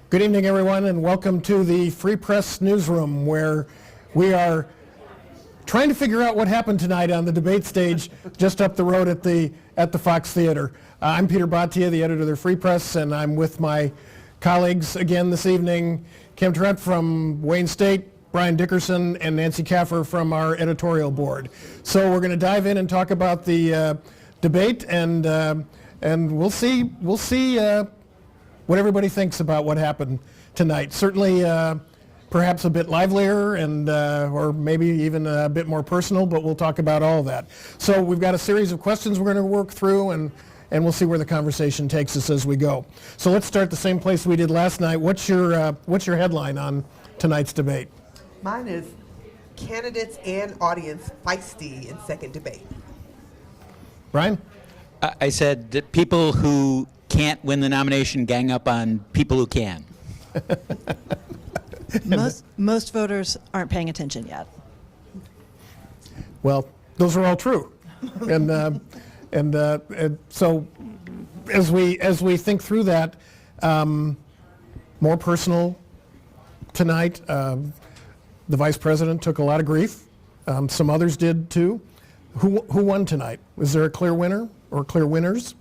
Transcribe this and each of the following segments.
Good evening, everyone, and welcome to the Free Press Newsroom, where we are trying to figure out what happened tonight on the debate stage just up the road at the Fox Theater. I'm Peter Bhatia, the editor of the Free Press, and I'm with my colleagues again this evening, Kim Trent from Wayne State, Brian Dickerson, and Nancy Kaffer from our editorial board. So we're going to dive in and talk about the debate, and we'll see what everybody thinks about what happened tonight. Certainly, perhaps a bit livelier and or maybe even a bit more personal, but we'll talk about all of that. So we've got a series of questions we're going to work through, and we'll see where the conversation takes us as we go. So let's start the same place we did last night. What's your headline on tonight's debate? Mine is candidates and audience feisty in second debate. Brian? I said that people who can't win the nomination gang up on people who can. Most voters aren't paying attention yet. Well, those are all true, and so as we think through that, more personal tonight. The vice president took a lot of grief. Some others did too. Who won tonight? Was there a clear winner or clear winners?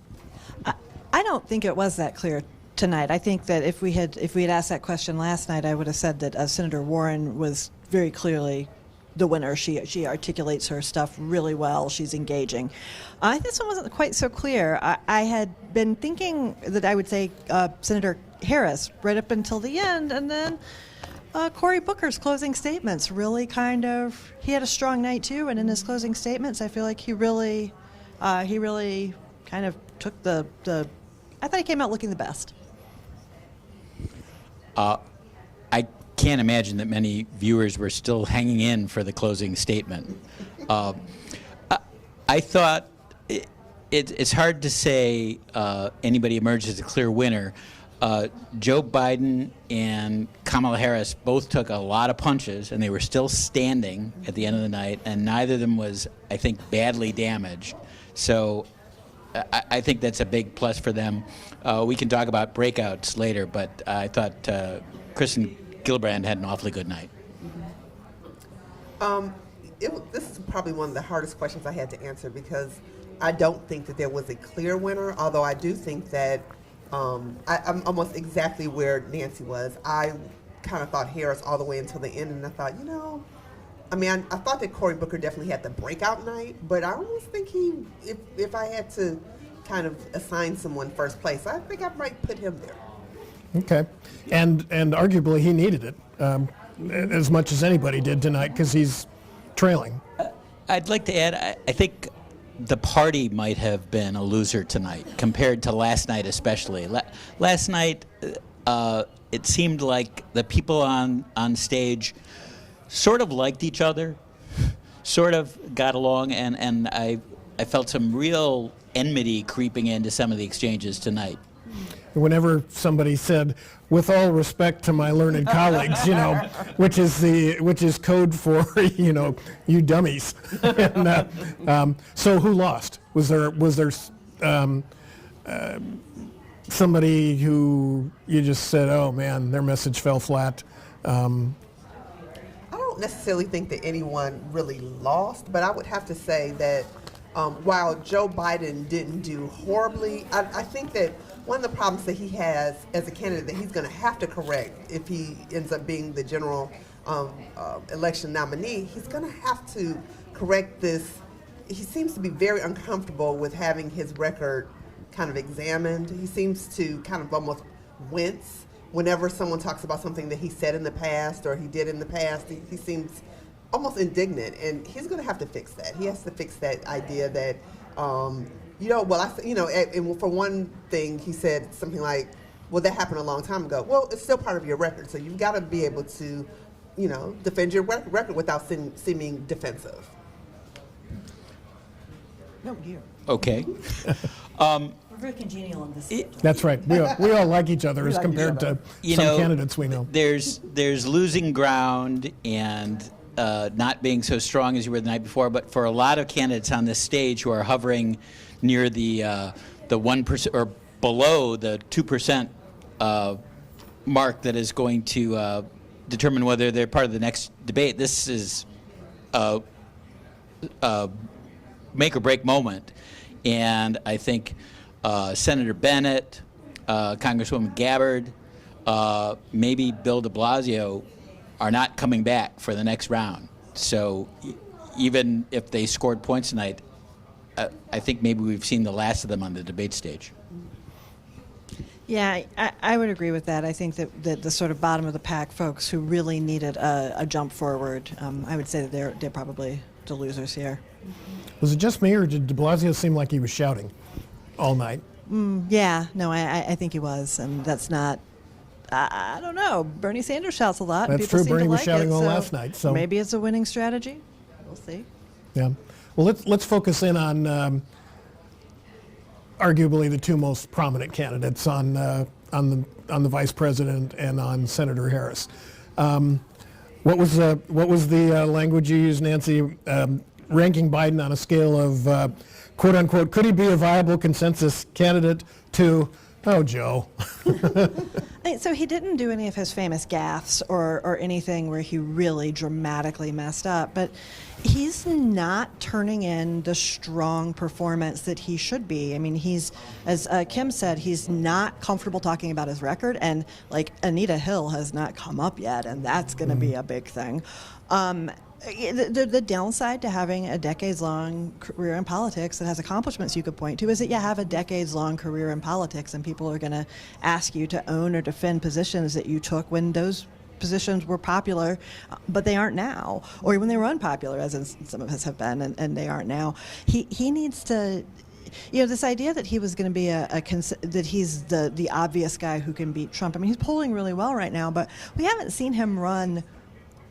I don't think it was that clear tonight. I think that if we had asked that question last night, I would have said that Senator Warren was very clearly the winner. She articulates her stuff really well. She's engaging. This one wasn't quite so clear. I had been thinking that I would say Senator Harris right up until the end, and then Cory Booker's closing statements really he had a strong night too, and in his closing statements I feel like he really kind of took the I thought he came out looking the best. I can't imagine that many viewers were still hanging in for the closing statement. I thought it's hard to say anybody emerged as a clear winner. Joe Biden and Kamala Harris both took a lot of punches, and they were still standing at the end of the night, and neither of them was, I think, badly damaged. So I think that's a big plus for them. We can talk about breakouts later, but I thought Kristen Gillibrand had an awfully good night. This is probably one of the hardest questions I had to answer, because I don't think that there was a clear winner, although I do think that I'm almost exactly where Nancy was. I kind of thought Harris all the way until the end, and I thought, I thought that Cory Booker definitely had the breakout night, but I almost think if I had to kind of assign someone first place, I think I might put him there. Okay, and arguably he needed it as much as anybody did tonight, because he's trailing. I'd like to add, I think the party might have been a loser tonight compared to last night, especially. Last night, it seemed like the people on stage sort of liked each other, sort of got along, and I felt some real enmity creeping into some of the exchanges tonight. Whenever somebody said, "With all respect to my learned colleagues," which is code for you dummies. And, so who lost? Was there somebody who you just said, "Oh man, their message fell flat"? I don't necessarily think that anyone really lost, but I would have to say that while Joe Biden didn't do horribly, I think that one of the problems that he has as a candidate that he's going to have to correct if he ends up being the general election nominee, he's going to have to correct this. He seems to be very uncomfortable with having his record kind of examined. He seems to kind of almost wince whenever someone talks about something that he said in the past or he did in the past. He seems almost indignant, and he's going to have to fix that. He has to fix that idea that, and for one thing, he said something like, well, that happened a long time ago. Well, it's still part of your record, so you've got to be able to, defend your record without seeming defensive. No, you. Okay. We're very congenial in this. That's right. We all like each other as compared to some candidates we know. There's losing ground and not being so strong as you were the night before, but for a lot of candidates on this stage who are hovering near the 1% or below the 2% mark that is going to determine whether they're part of the next debate. This is a make or break moment, and I think Senator Bennett, Congresswoman Gabbard, maybe Bill de Blasio are not coming back for the next round. So even if they scored points tonight, I think maybe we've seen the last of them on the debate stage. Yeah, I would agree with that. I think that the sort of bottom of the pack folks who really needed a jump forward, I would say that they're probably the losers here. Was it just me, or did de Blasio seem like he was shouting all night? Yeah, no, I think he was, and that's not. I don't know. Bernie Sanders shouts a lot. That's and people true. seem Bernie to was like shouting it, all so last night. So maybe it's a winning strategy. We'll see. Yeah. Well, let's focus in on arguably the two most prominent candidates on the vice president and on Senator Harris. What was the language you used, Nancy? Ranking Biden on a scale of quote unquote, could he be a viable consensus candidate to, oh, Joe. So he didn't do any of his famous gaffes or anything where he really dramatically messed up, but he's not turning in the strong performance that he should be. I mean, he's, as Kim said, he's not comfortable talking about his record, and like Anita Hill has not come up yet, and that's going to be a big thing. The downside to having a decades-long career in politics that has accomplishments you could point to is that you have a decades-long career in politics, and people are going to ask you to own or defend positions that you took when those positions were popular, but they aren't now, or when they were unpopular, as in some of us have been, and they aren't now. He needs to. You know, this idea that he was going to be that he's the obvious guy who can beat Trump. I mean, he's polling really well right now, but we haven't seen him run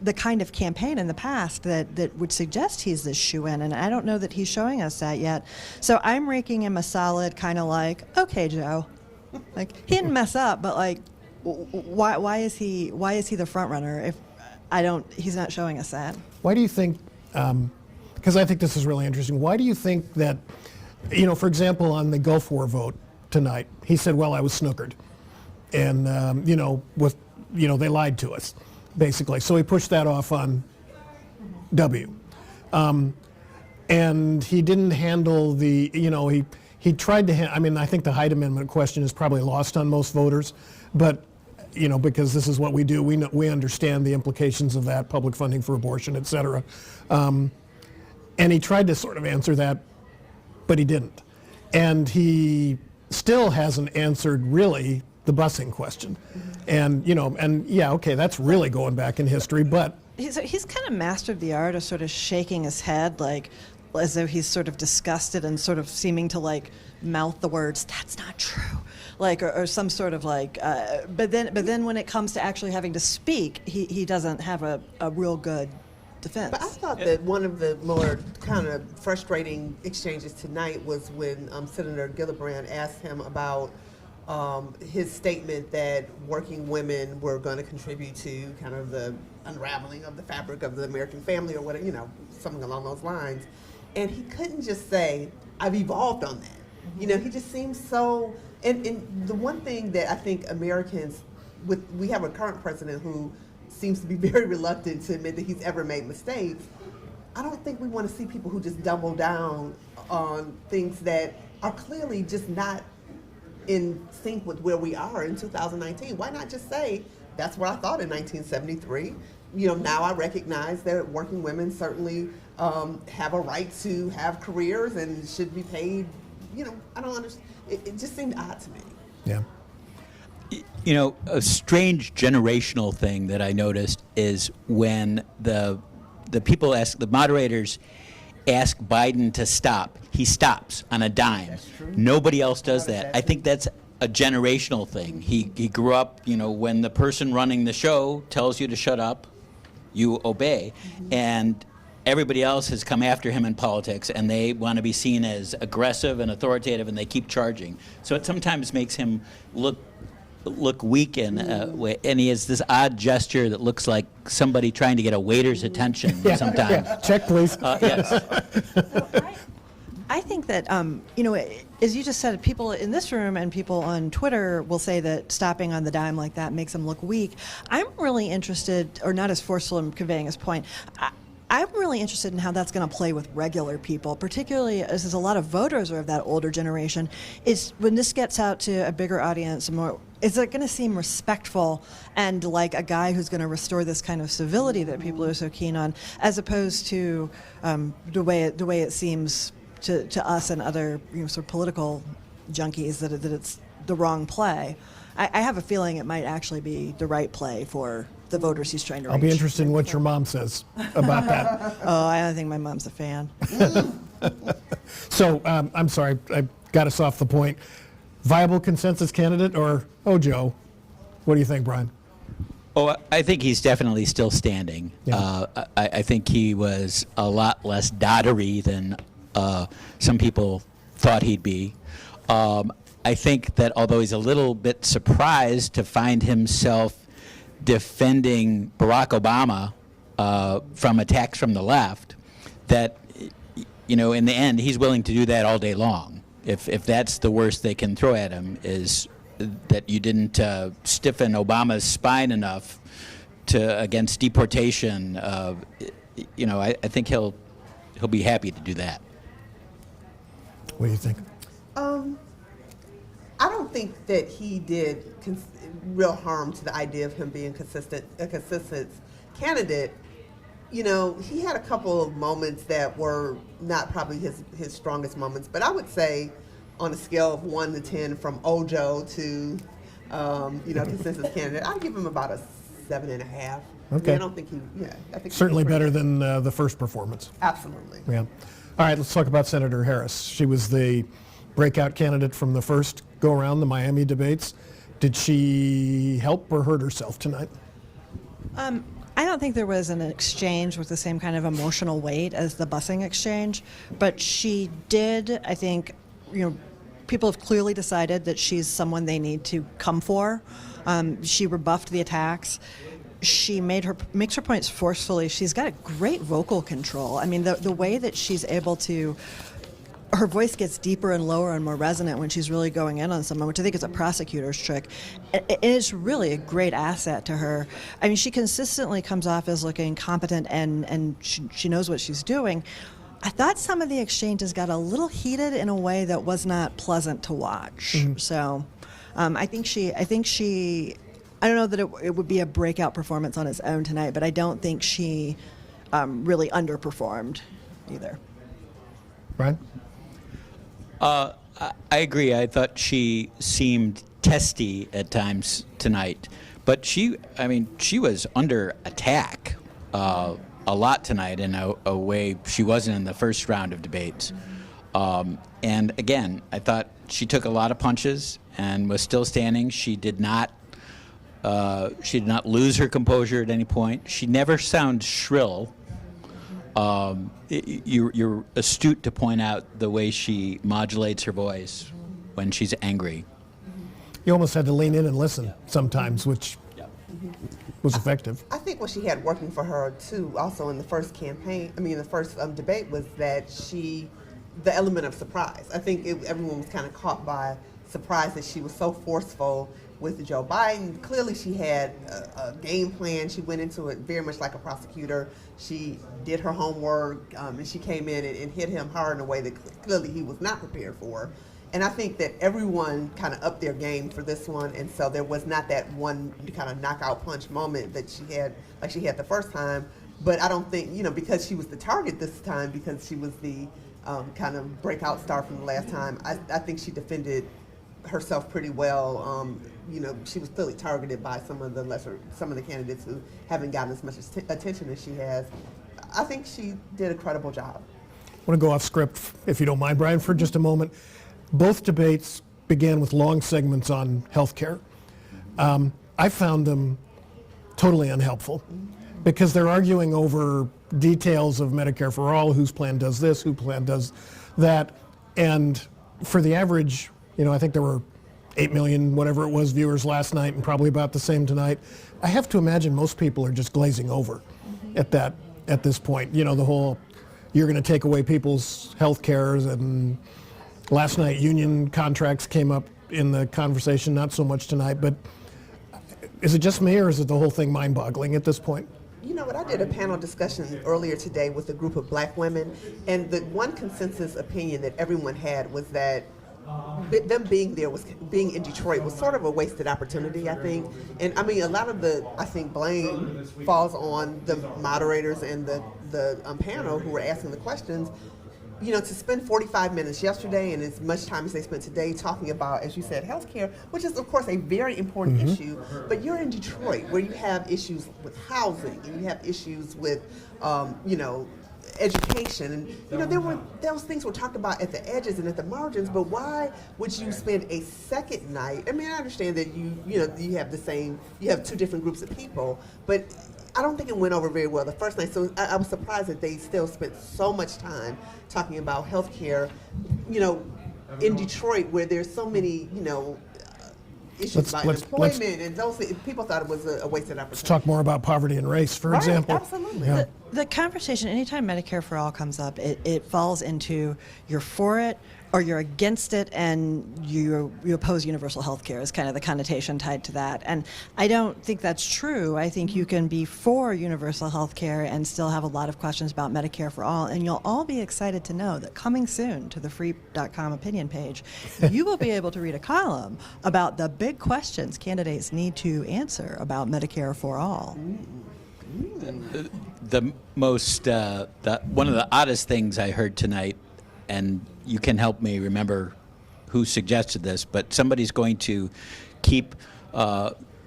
the kind of campaign in the past that would suggest he's this shoo-in, and I don't know that he's showing us that yet. So I'm ranking him a solid kind of like, okay, Joe. Like, he didn't mess up, but like, why is he the front runner if he's not showing us that? Why do you think, because I think this is really interesting, why do you think that, you know, for example, on the Gulf War vote tonight, he said, well, I was snookered. And, they lied to us, basically. So he pushed that off on W. And he didn't handle he tried to, I think the Hyde Amendment question is probably lost on most voters, but, because this is what we do, we understand the implications of that, public funding for abortion, et cetera. And he tried to sort of answer that, but he didn't. And he still hasn't answered really the busing question. And, okay, that's really going back in history, but. He's kind of mastered the art of sort of shaking his head, like, as though he's sort of disgusted and sort of seeming to like mouth the words, that's not true, like, or some sort of like, but then when it comes to actually having to speak, he doesn't have a real good defense. But I thought that one of the more kind of frustrating exchanges tonight was when Senator Gillibrand asked him about his statement that working women were going to contribute to kind of the unraveling of the fabric of the American family, or whatever, something along those lines. And he couldn't just say, I've evolved on that. He just seems so, and the one thing that I think Americans, we have a current president who seems to be very reluctant to admit that he's ever made mistakes. I don't think we want to see people who just double down on things that are clearly just not in sync with where we are in 2019. Why not just say, that's what I thought in 1973. Now I recognize that working women certainly have a right to have careers and should be paid. I don't understand. It just seemed odd to me. Yeah. A strange generational thing that I noticed is when the people the moderators ask Biden to stop, he stops on a dime. That's true. Nobody else does that. I think that's a generational thing. He grew up, when the person running the show tells you to shut up, you obey. And everybody else has come after him in politics, and they want to be seen as aggressive and authoritative, and they keep charging. So it sometimes makes him look weak, and he has this odd gesture that looks like somebody trying to get a waiter's attention sometimes. Yeah. Check, please. Yes. I think that, as you just said, people in this room and people on Twitter will say that stopping on the dime like that makes them look weak. I'm really interested, or not as forceful in conveying his point, I'm really interested in how that's going to play with regular people, particularly as there's a lot of voters are of that older generation. Is when this gets out to a bigger audience, is it going to seem respectful and like a guy who's going to restore this kind of civility that people are so keen on, as opposed to the way it seems to us and other sort of political junkies that it's the wrong play. I have a feeling it might actually be the right play for the voters he's trying to reach. I'll be interested in what your mom says about that. Oh, I don't think my mom's a fan. So, I'm sorry, I got us off the point. Viable consensus candidate or, Joe? What do you think, Brian? Oh, I think he's definitely still standing. Yeah. I think he was a lot less doddery than some people thought he'd be. I think that although he's a little bit surprised to find himself defending Barack Obama from attacks from the left, that, in the end, he's willing to do that all day long. If that's the worst they can throw at him, is that you didn't stiffen Obama's spine enough against deportation. I think he'll be happy to do that. What do you think? I don't think that he did real harm to the idea of him being a consistent candidate. He had a couple of moments that were not probably his strongest moments, but I would say on a scale of 1 to 10 from Ojo to, consensus candidate, I'd give him about a 7.5. Okay. I don't think I think Certainly better than the first performance. Absolutely. Yeah. All right, let's talk about Senator Harris. She was the breakout candidate from the first go-around, the Miami debates. Did she help or hurt herself tonight? I don't think there was an exchange with the same kind of emotional weight as the busing exchange, but she did, I think, people have clearly decided that she's someone they need to come for. She rebuffed the attacks. She makes her points forcefully. She's got a great vocal control. I mean, the way that she's able to, her voice gets deeper and lower and more resonant when she's really going in on someone, which I think is a prosecutor's trick. It is really a great asset to her. I mean, she consistently comes off as looking competent and she knows what she's doing. I thought some of the exchanges got a little heated in a way that was not pleasant to watch. Mm-hmm. So I think she, I don't know that it would be a breakout performance on its own tonight, but I don't think she really underperformed either. Brian? I agree. I thought she seemed testy at times tonight, but she was under attack a lot tonight in a way she wasn't in the first round of debates. And again, I thought she took a lot of punches and was still standing. She did not lose her composure at any point. She never sounds shrill. You're astute to point out the way she modulates her voice when she's angry. You almost had to lean in and listen sometimes, which was effective. I think what she had working for her too, also in the first debate, was that the element of surprise. I think everyone was kind of caught by surprise that she was so forceful with Joe Biden. Clearly she had a game plan. She went into it very much like a prosecutor. She did her homework, and she came in and hit him hard in a way that clearly he was not prepared for. And I think that everyone kind of upped their game for this one, and so there was not that one kind of knockout punch moment that she had, like she had the first time. But I don't think, because she was the target this time, because she was the kind of breakout star from the last time, I think she defended herself pretty well. She was clearly targeted by some of the candidates who haven't gotten as much attention as she has. I think she did a credible job. I want to go off script, if you don't mind, Brian, for just a moment. Both debates began with long segments on health care. I found them totally unhelpful because they're arguing over details of Medicare for All, whose plan does this, whose plan does that. And for the average, I think there were 8 million, whatever it was, viewers last night, and probably about the same tonight. I have to imagine most people are just glazing over at this point. The whole you're going to take away people's health care. And last night, union contracts came up in the conversation, not so much tonight. But is it just me, or is it the whole thing mind-boggling at this point? You know what, I did a panel discussion earlier today with a group of black women, and the one consensus opinion that everyone had was that them being in Detroit was sort of a wasted opportunity, I think. And I mean, a lot of the, I think, blame falls on the moderators and the panel who were asking the questions. You know, to spend 45 minutes yesterday and as much time as they spent today talking about, as you said, healthcare, which is, of course, a very important issue, but you're in Detroit where you have issues with housing and you have issues with, you know, education, and you know those things were talked about at the edges and at the margins. But why would you spend a second night? I mean, I understand that you have two different groups of people, but I don't think it went over very well the first night. So I was surprised that they still spent so much time talking about healthcare, you know, in Detroit where there's so many, you know, issues about employment and those things. People thought it was a wasted opportunity. Let's talk more about poverty and race, for Right, example. absolutely. Yeah. The conversation, anytime Medicare for All comes up, it falls into you're for it or you're against it, and you oppose universal health care is kind of the connotation tied to that. And I don't think that's true. I think you can be for universal health care and still have a lot of questions about Medicare for All, and you'll all be excited to know that coming soon to the free.com opinion page, you will be able to read a column about the big questions candidates need to answer about Medicare for All. The most, one of the oddest things I heard tonight, and you can help me remember who suggested this, but somebody's going to keep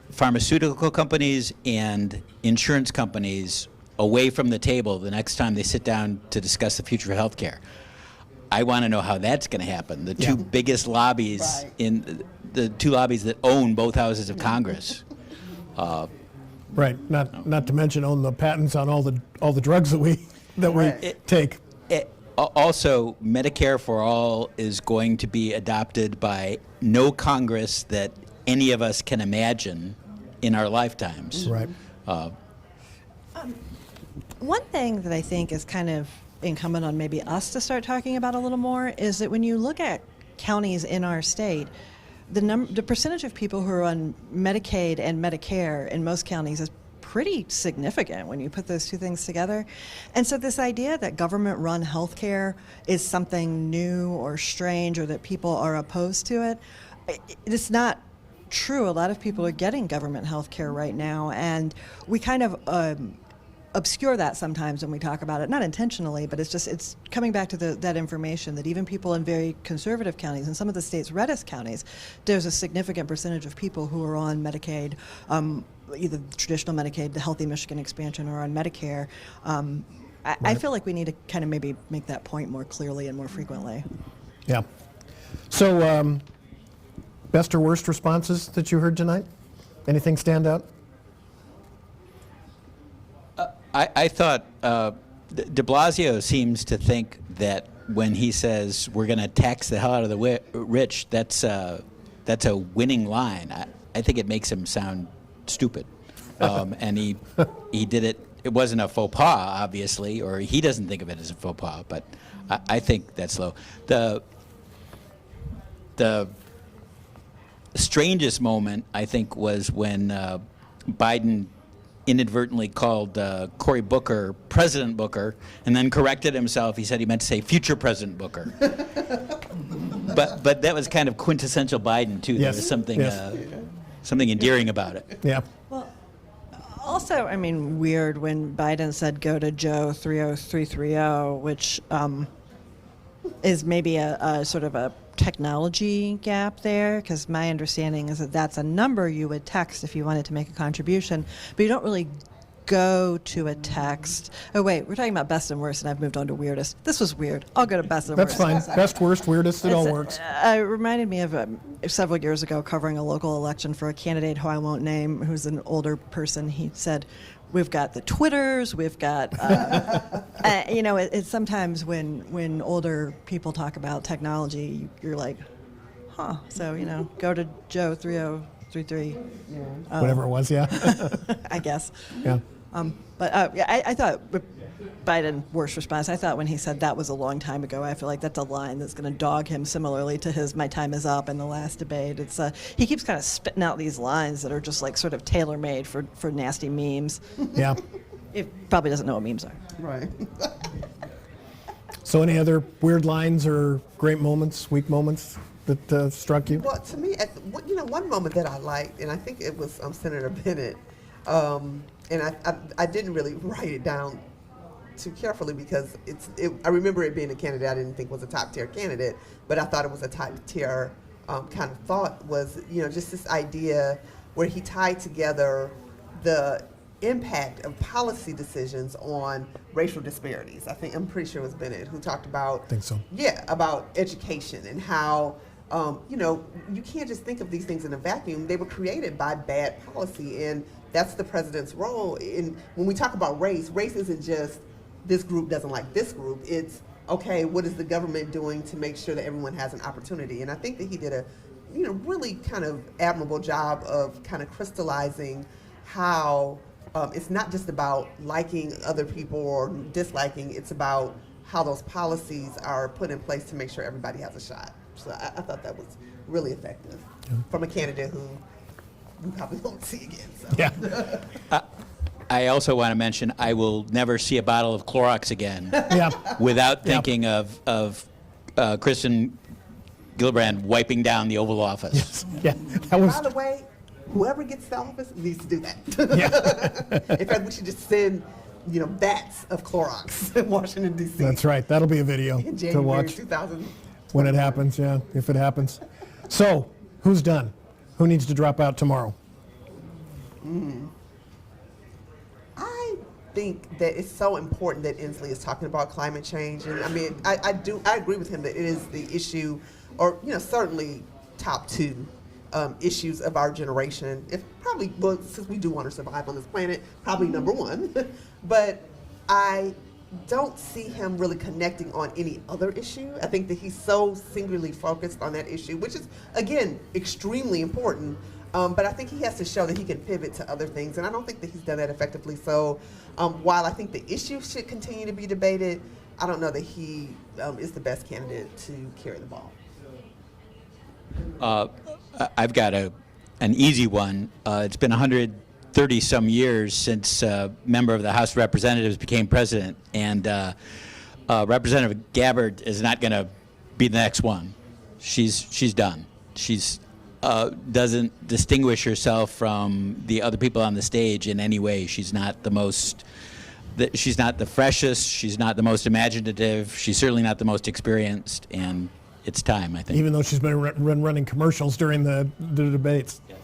pharmaceutical companies and insurance companies away from the table the next time they sit down to discuss the future of healthcare. I want to know how that's going to happen. The two biggest lobbies in the two lobbies that own both houses of Congress. Right. Not to mention own the patents on all the drugs that we take. Also, Medicare for All is going to be adopted by no Congress that any of us can imagine in our lifetimes. Right. One thing that I think is kind of incumbent on maybe us to start talking about a little more is that when you look at counties in our state, the percentage of people who are on Medicaid and Medicare in most counties is pretty significant when you put those two things together. And so this idea that government-run healthcare is something new or strange or that people are opposed to it, it's not true. A lot of people are getting government healthcare right now, and we kind of obscure that sometimes when we talk about it, not intentionally, but it's coming back to that information that even people in very conservative counties, in some of the state's reddest counties, there's a significant percentage of people who are on Medicaid, either traditional Medicaid, the Healthy Michigan expansion, or on Medicare. I feel like we need to kind of maybe make that point more clearly and more frequently. Yeah. So, best or worst responses that you heard tonight? Anything stand out? I thought de Blasio seems to think that when he says we're going to tax the hell out of the rich, that's a winning line. I think it makes him sound stupid. And he did it. It wasn't a faux pas, obviously, or he doesn't think of it as a faux pas, but I think that's low. The strangest moment, I think, was when Biden inadvertently called Cory Booker President Booker and then corrected himself. He said he meant to say future President Booker. but that was kind of quintessential Biden, too. Yes. There was something endearing about it. Yeah. Well, also, I mean, weird when Biden said go to Joe 30330, which is maybe a sort of a technology gap there, because my understanding is that that's a number you would text if you wanted to make a contribution, but you don't really go to a text. Oh wait, we're talking about best and worst, and I've moved on to weirdest. This was weird. I'll go to best and That's worst. fine. Best, worst, weirdest, it all works. It reminded me of several years ago covering a local election for a candidate who I won't name, who's an older person. He said, we've got the Twitters, we've got, you know, it's sometimes when older people talk about technology, you're like, huh. So, you know, go to Joe 3033. Whatever it was, yeah. I guess. Yeah. But yeah, I thought Biden worst response. I thought when he said that was a long time ago. I feel like that's a line that's going to dog him similarly to his "my time is up" in the last debate. It's he keeps kind of spitting out these lines that are just like sort of tailor-made for nasty memes. Yeah. He probably doesn't know what memes are. Right. So any other weird lines or great moments, weak moments that struck you? Well, to me, one moment that I liked, and I think it was Senator Bennett, and I didn't really write it down too carefully because I remember it being a candidate I didn't think was a top tier candidate, but I thought it was a top tier kind of thought was, just this idea where he tied together the impact of policy decisions on racial disparities. I'm pretty sure it was Bennett who talked about, I think so. Yeah, about education and how, you can't just think of these things in a vacuum. They were created by bad policy, and that's the president's role. When we talk about race isn't just this group doesn't like this group. It's, okay, what is the government doing to make sure that everyone has an opportunity? And I think that he did a, really kind of admirable job of kind of crystallizing how it's not just about liking other people or disliking, it's about how those policies are put in place to make sure everybody has a shot. So I thought that was really effective from a candidate who we probably won't see again. So. Yeah. I also want to mention I will never see a bottle of Clorox again without thinking of Kristen Gillibrand wiping down the Oval Office. Yeah. That was. By the way, whoever gets to office needs to do that. Yeah. In fact, we should just send, vats of Clorox in Washington, D.C. That's right. That'll be a video in to January watch 2000. when it happens. Yeah, if it happens. So, who's done? Who needs to drop out tomorrow? I think that it's so important that Inslee is talking about climate change, and I agree with him that it is the issue, or certainly top two issues of our generation. If probably, well, since we do want to survive on this planet, probably number one. But I don't see him really connecting on any other issue. I think that he's so singularly focused on that issue, which is, again, extremely important. But I think he has to show that he can pivot to other things, and I don't think that he's done that effectively. So while I think the issue should continue to be debated, I don't know that he is the best candidate to carry the ball. I've got an easy one. It's been 130 some years since a member of the House of Representatives became president, and Representative Gabbard is not going to be the next one. She's done. She's doesn't distinguish herself from the other people on the stage in any way. She's not the most. She's not the freshest. She's not the most imaginative. She's certainly not the most experienced, and it's time, I think. Even though she's been running commercials during the debates. Yes.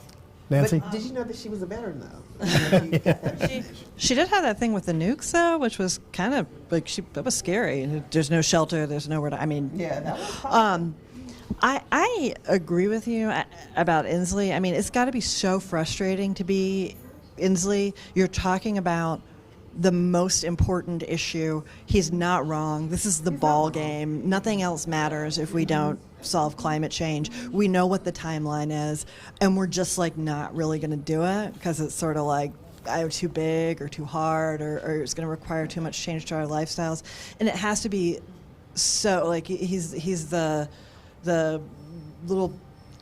Nancy? But did you know that she was a veteran, though? She did have that thing with the nukes, though, which was kind of like that was scary. There's no shelter. There's nowhere to. Yeah, that was I agree with you about Inslee. It's got to be so frustrating to be Inslee. You're talking about the most important issue. He's not wrong. This is the ball game. Nothing else matters if we don't solve climate change. We know what the timeline is, and we're just not really going to do it because it's sort of like either too big or too hard, or it's going to require too much change to our lifestyles. And it has to be so he's the little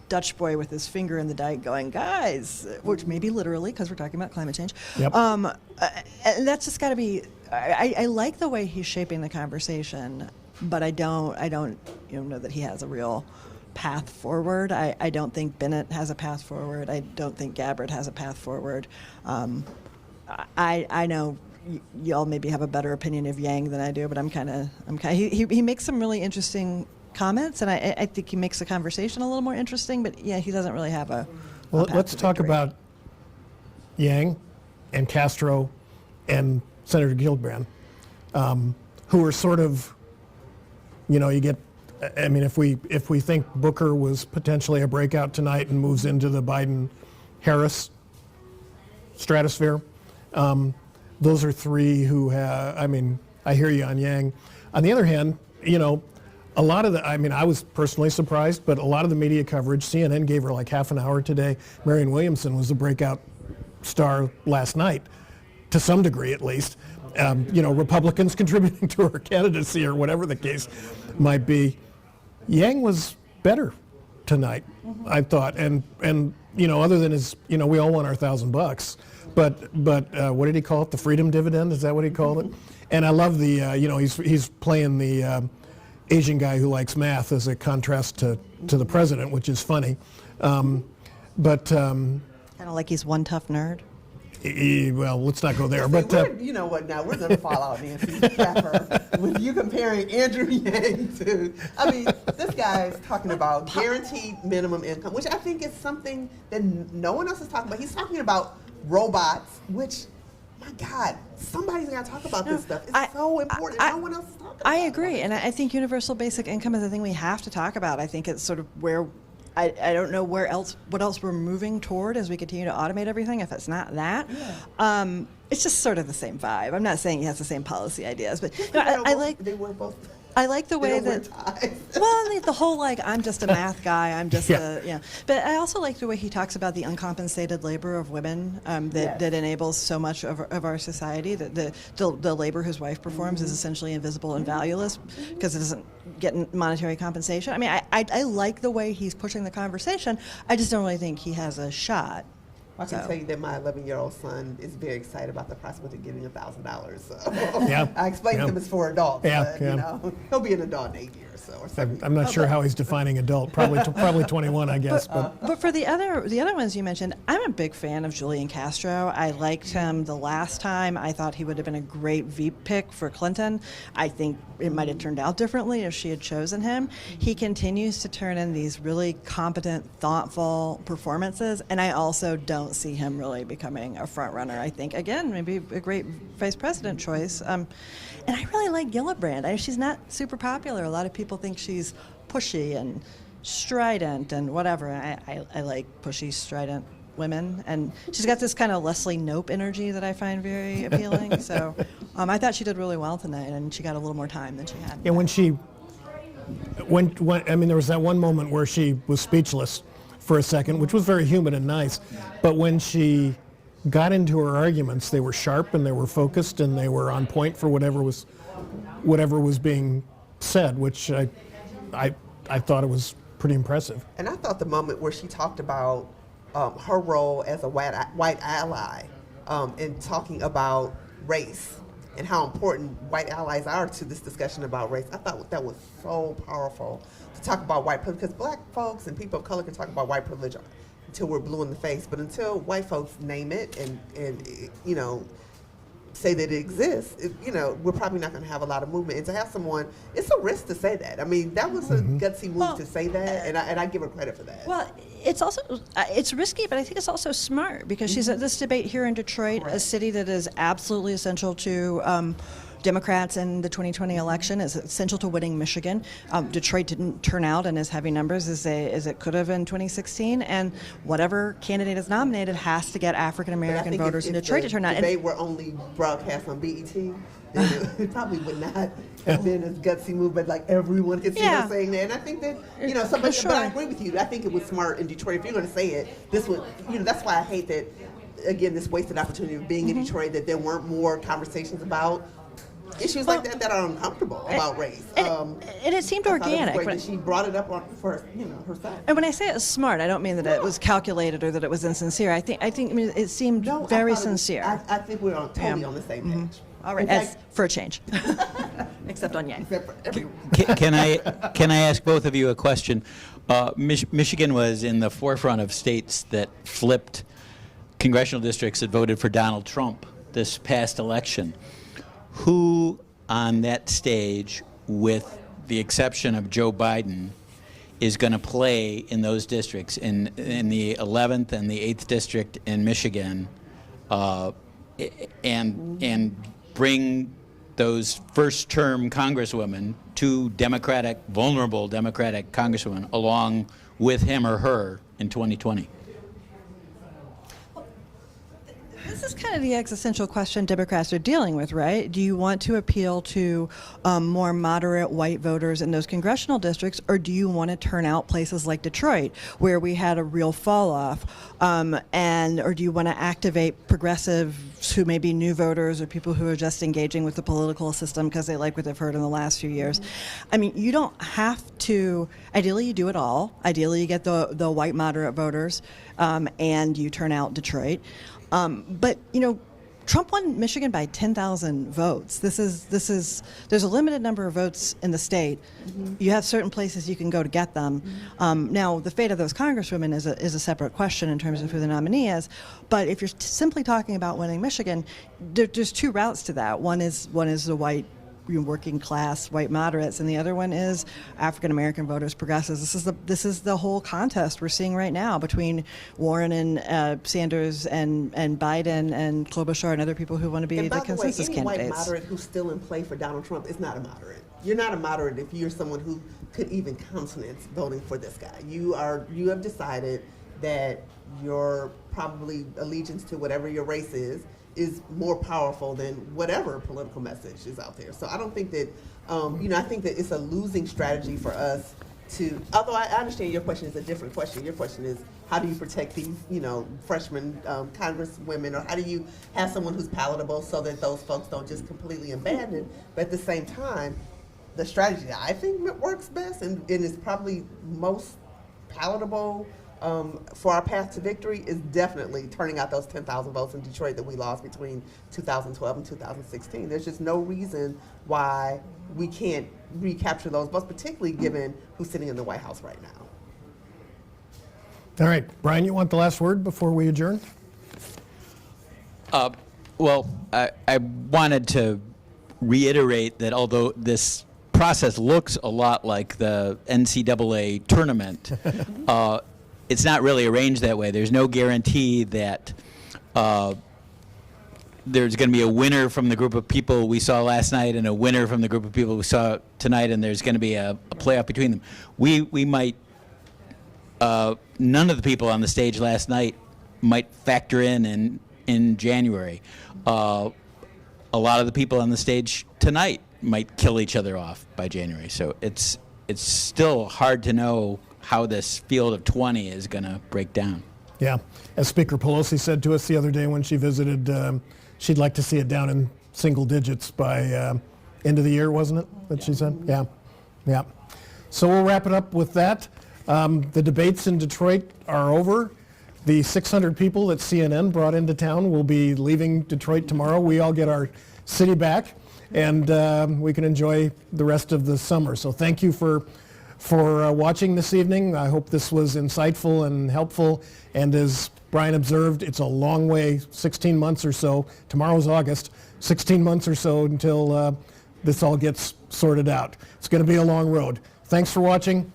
Dutch boy with his finger in the dike going, guys, which may be literally because we're talking about climate change. Yep. And that's just got to be, I like the way he's shaping the conversation, but I don't know that he has a real path forward. I don't think Bennett has a path forward. I don't think Gabbard has a path forward. I know y'all maybe have a better opinion of Yang than I do, but he makes some really interesting comments, and I think he makes the conversation a little more interesting, but yeah, he doesn't really have a Well, path let's to talk victory. about Yang and Castro and Senator Gillibrand, who are sort of, you get, if we think Booker was potentially a breakout tonight and moves into the Biden-Harris stratosphere, those are three who have, I hear you on Yang. On the other hand, a lot of the, I was personally surprised, but a lot of the media coverage, CNN gave her like half an hour today. Marianne Williamson was the breakout star last night, to some degree at least. Republicans contributing to her candidacy or whatever the case might be. Yang was better tonight, I thought, and other than his, we all want our $1,000, but what did he call it? The freedom dividend? Is that what he called it? And I love the, he's playing the Asian guy who likes math as a contrast to the president, which is funny. Kind of like he's one tough nerd. Well, let's not go there. But you know what? Now we're going to fall out, Nancy Pepper, with you comparing Andrew Yang to. I mean, this guy is talking about guaranteed minimum income, which I think is something that no one else is talking about. He's talking about robots, which, my God, somebody's got to talk about this stuff. It's so important. No one else is talking about it. I agree, and I think universal basic income is a thing we have to talk about. I think it's sort of where. I don't know what else we're moving toward as we continue to automate everything, if it's not that. Yeah. It's just sort of the same vibe. I'm not saying he has the same policy ideas, but I like the way that, well, the whole, I'm just a math guy, I'm just but I also like the way he talks about the uncompensated labor of women that enables so much of our society, that the labor his wife performs is essentially invisible and valueless because it doesn't get monetary compensation. I mean, I like the way he's pushing the conversation. I just don't really think he has a shot. I can tell you that my 11-year-old son is very excited about the prospect of getting $1,000. So I explained to him it's for adults. But, he'll be an adult in 8 years. So or something. I'm not sure how he's defining adult. Probably 21, I guess. But for the other ones you mentioned, I'm a big fan of Julian Castro. I liked him the last time. I thought he would have been a great Veep pick for Clinton. I think it might have turned out differently if she had chosen him. He continues to turn in these really competent, thoughtful performances, and I also don't see him really becoming a front runner. I think, again, maybe a great vice president choice. And I really like Gillibrand. She's not super popular. A lot of people think she's pushy and strident and whatever. I like pushy, strident women, and she's got this kind of Leslie Knope energy that I find very appealing. So I thought she did really well tonight, and she got a little more time than she had. And when there was that one moment where she was speechless for a second, which was very human and nice, but when she got into her arguments, they were sharp and they were focused and they were on point for whatever was being said, which I thought it was pretty impressive. And I thought the moment where she talked about her role as a white ally in talking about race and how important white allies are to this discussion about race, I thought that was so powerful to talk about white privilege, because black folks and people of color can talk about white privilege until we're blue in the face, but until white folks name it and say that it exists, we're probably not going to have a lot of movement. And to have someone, it's a risk to say that. I mean, that was a gutsy move to say that, and I give her credit for that. Well, it's also it's risky, but I think it's also smart, because she's at this debate here in Detroit, a city that is absolutely essential to Democrats in the 2020 election, is essential to winning Michigan. Detroit didn't turn out in as heavy numbers as it could have in 2016, and whatever candidate is nominated has to get African American voters in Detroit to turn out. If they were only broadcast on BET, then it probably would not have been a gutsy move, but everyone could see her saying that. And I think that, somebody, sure. But I agree with you. I think it was smart in Detroit. If you're going to say it, this would, that's why I hate that, again, this wasted opportunity of being in Detroit, that there weren't more conversations about issues like that are uncomfortable about race. And it seemed organic. But she brought it up for herself. And when I say it was smart, I don't mean that it was calculated or that it was insincere. I think it seemed very sincere. I think we're totally on the same page. All right, for a change, except on Yang. Can I ask both of you a question? Michigan was in the forefront of states that flipped congressional districts that voted for Donald Trump this past election. Who on that stage, with the exception of Joe Biden, is going to play in those districts, in the 11th and the 8th district in Michigan, and bring those first-term congresswomen, two vulnerable Democratic congresswomen, along with him or her in 2020? This is kind of the existential question Democrats are dealing with, right? Do you want to appeal to more moderate white voters in those congressional districts, or do you want to turn out places like Detroit, where we had a real fall off, or do you want to activate progressives who may be new voters or people who are just engaging with the political system because they like what they've heard in the last few years? I mean, you don't have to. Ideally, you do it all. Ideally, you get the white moderate voters, and you turn out Detroit. But Trump won Michigan by 10,000 votes. There's a limited number of votes in the state. You have certain places you can go to get them. Now, the fate of those congresswomen is a separate question in terms of who the nominee is. But if you're simply talking about winning Michigan, there's two routes to that. One is the white working class white moderates, and the other one is African American voters, progressives. This is the whole contest we're seeing right now between Warren and Sanders and Biden and Klobuchar and other people who want to be the consensus any candidates. White moderate who's still in play for Donald Trump is not a moderate. You're not a moderate if you're someone who could even countenance voting for this guy. You have decided that your probably allegiance to whatever your race is more powerful than whatever political message is out there. So I don't think that, I think that it's a losing strategy for us to, although I understand your question is a different question. Your question is, how do you protect these, freshman congresswomen, or how do you have someone who's palatable so that those folks don't just completely abandon? But at the same time, the strategy that I think works best and is probably most palatable for our path to victory is definitely turning out those 10,000 votes in Detroit that we lost between 2012 and 2016. There's just no reason why we can't recapture those votes, particularly given who's sitting in the White House right now. All right, Brian, you want the last word before we adjourn? Well, I wanted to reiterate that although this process looks a lot like the NCAA tournament, it's not really arranged that way. There's no guarantee that there's going to be a winner from the group of people we saw last night and a winner from the group of people we saw tonight, and there's going to be a playoff between them. We might, none of the people on the stage last night might factor in January. A lot of the people on the stage tonight might kill each other off by January. So it's still hard to know how this field of 20 is going to break down. Yeah. As Speaker Pelosi said to us the other day when she visited, she'd like to see it down in single digits by end of the year, wasn't it, that she said? Yeah. Yeah. So we'll wrap it up with that. The debates in Detroit are over. The 600 people that CNN brought into town will be leaving Detroit tomorrow. We all get our city back, and we can enjoy the rest of the summer. So thank you for watching this evening. I hope this was insightful and helpful. And as Brian observed, it's a long way, 16 months or so. Tomorrow's August, 16 months or so until this all gets sorted out. It's going to be a long road. Thanks for watching.